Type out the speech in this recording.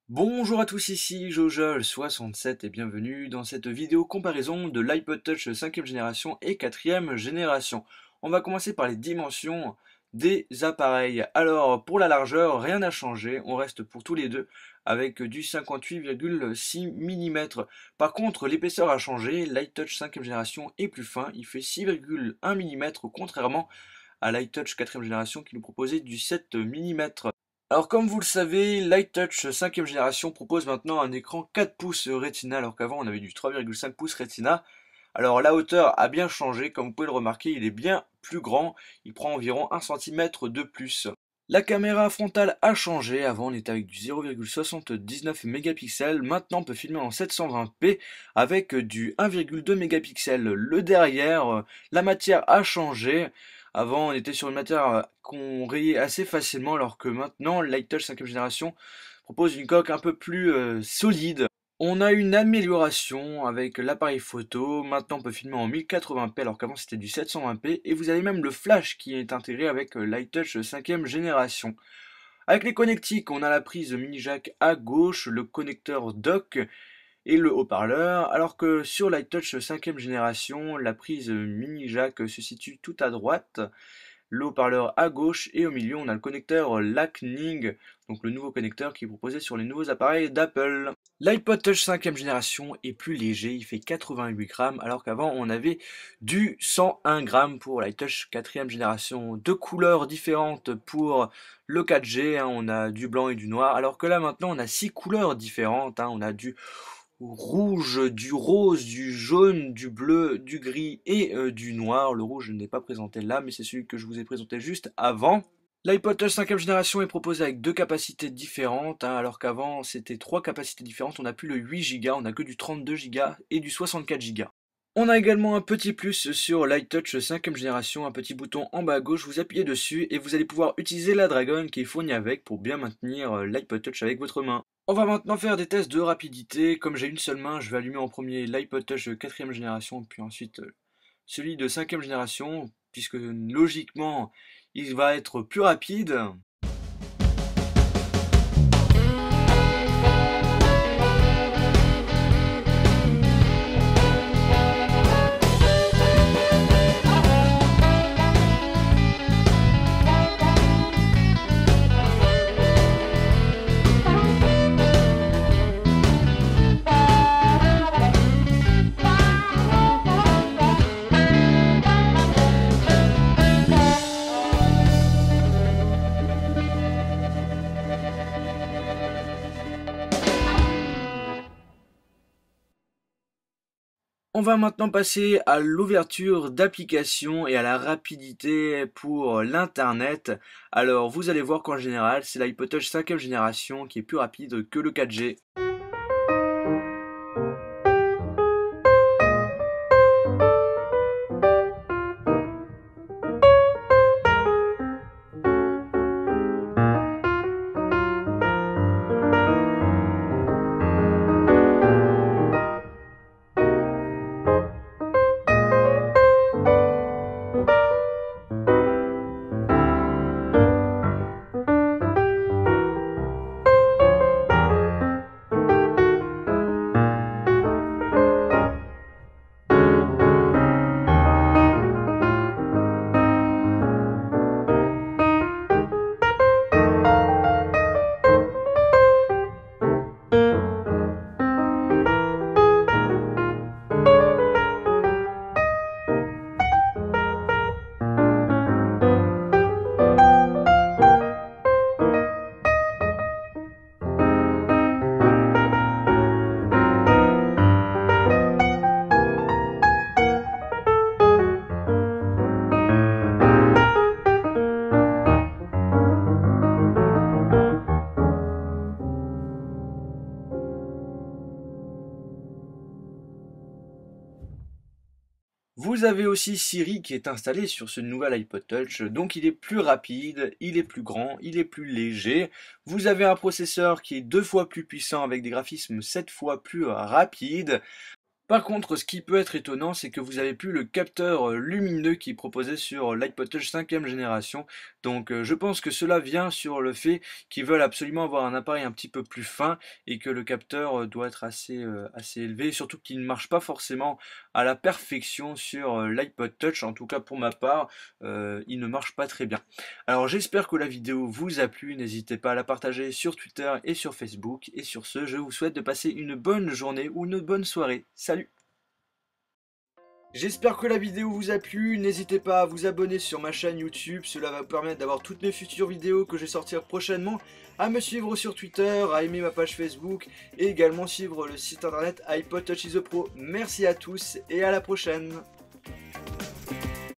Bonjour à tous, ici Jojol67 et bienvenue dans cette vidéo comparaison de l'iPod Touch 5e génération et 4e génération. On va commencer par les dimensions des appareils. Alors pour la largeur, rien n'a changé, on reste pour tous les deux avec du 58,6 mm. Par contre l'épaisseur a changé, l'iTouch 5e génération est plus fin, il fait 6,1 mm contrairement à l'iTouch 4e génération qui nous proposait du 7 mm. Alors comme vous le savez, l'iTouch 5e génération propose maintenant un écran 4 pouces Retina alors qu'avant on avait du 3,5 pouces Retina. Alors la hauteur a bien changé, comme vous pouvez le remarquer, il est bien plus grand, il prend environ 1 cm de plus. La caméra frontale a changé, avant on était avec du 0,79 mégapixels, maintenant on peut filmer en 720p avec du 1,2 mégapixels. Le derrière, la matière a changé. Avant, on était sur une matière qu'on rayait assez facilement, alors que maintenant, l'iTouch 5e génération propose une coque un peu plus solide. On a une amélioration avec l'appareil photo. Maintenant, on peut filmer en 1080p, alors qu'avant, c'était du 720p. Et vous avez même le flash qui est intégré avec l'iTouch 5e génération. Avec les connectiques, on a la prise mini jack à gauche, le connecteur dock et le haut-parleur, alors que sur l'iTouch 5e génération, la prise mini jack se situe tout à droite, le haut-parleur à gauche, et au milieu on a le connecteur Lightning, donc le nouveau connecteur qui est proposé sur les nouveaux appareils d'Apple. L'iPod Touch 5e génération est plus léger, il fait 88 grammes, alors qu'avant on avait du 101 grammes pour l'iTouch 4e génération. Deux couleurs différentes pour le 4G, on a du blanc et du noir, alors que là maintenant on a 6 couleurs différentes, on a du rouge, du rose, du jaune, du bleu, du gris et du noir. Le rouge n'est pas présenté là, mais c'est celui que je vous ai présenté juste avant. L'iPod Touch 5e génération est proposé avec deux capacités différentes, alors qu'avant c'était trois capacités différentes. On n'a plus le 8 Go, on n'a que du 32 Go et du 64 Go. On a également un petit plus sur l'iTouch 5e génération, un petit bouton en bas à gauche, vous appuyez dessus et vous allez pouvoir utiliser la Dragon qui est fournie avec pour bien maintenir l'iPod Touch avec votre main. On va maintenant faire des tests de rapidité. Comme j'ai une seule main, je vais allumer en premier l'iPod Touch 4e génération, puis ensuite celui de 5e génération, puisque logiquement il va être plus rapide. On va maintenant passer à l'ouverture d'applications et à la rapidité pour l'internet. Alors vous allez voir qu'en général c'est l'iPod Touch 5e génération qui est plus rapide que le 4G. Vous avez aussi Siri qui est installé sur ce nouvel iPod Touch, donc il est plus rapide, il est plus grand, il est plus léger. Vous avez un processeur qui est 2 fois plus puissant avec des graphismes 7 fois plus rapides. Par contre, ce qui peut être étonnant, c'est que vous avez plus le capteur lumineux qui est proposé sur l'iPod Touch 5e génération. Donc je pense que cela vient sur le fait qu'ils veulent absolument avoir un appareil un petit peu plus fin et que le capteur doit être assez élevé, surtout qu'il ne marche pas forcément à la perfection sur l'iPod Touch. En tout cas pour ma part, il ne marche pas très bien. Alors j'espère que la vidéo vous a plu, n'hésitez pas à la partager sur Twitter et sur Facebook. Et sur ce, je vous souhaite de passer une bonne journée ou une bonne soirée. Salut! J'espère que la vidéo vous a plu, n'hésitez pas à vous abonner sur ma chaîne YouTube, cela va vous permettre d'avoir toutes mes futures vidéos que je vais sortir prochainement, à me suivre sur Twitter, à aimer ma page Facebook et également suivre le site internet iPod Touch is a Pro. Merci à tous et à la prochaine.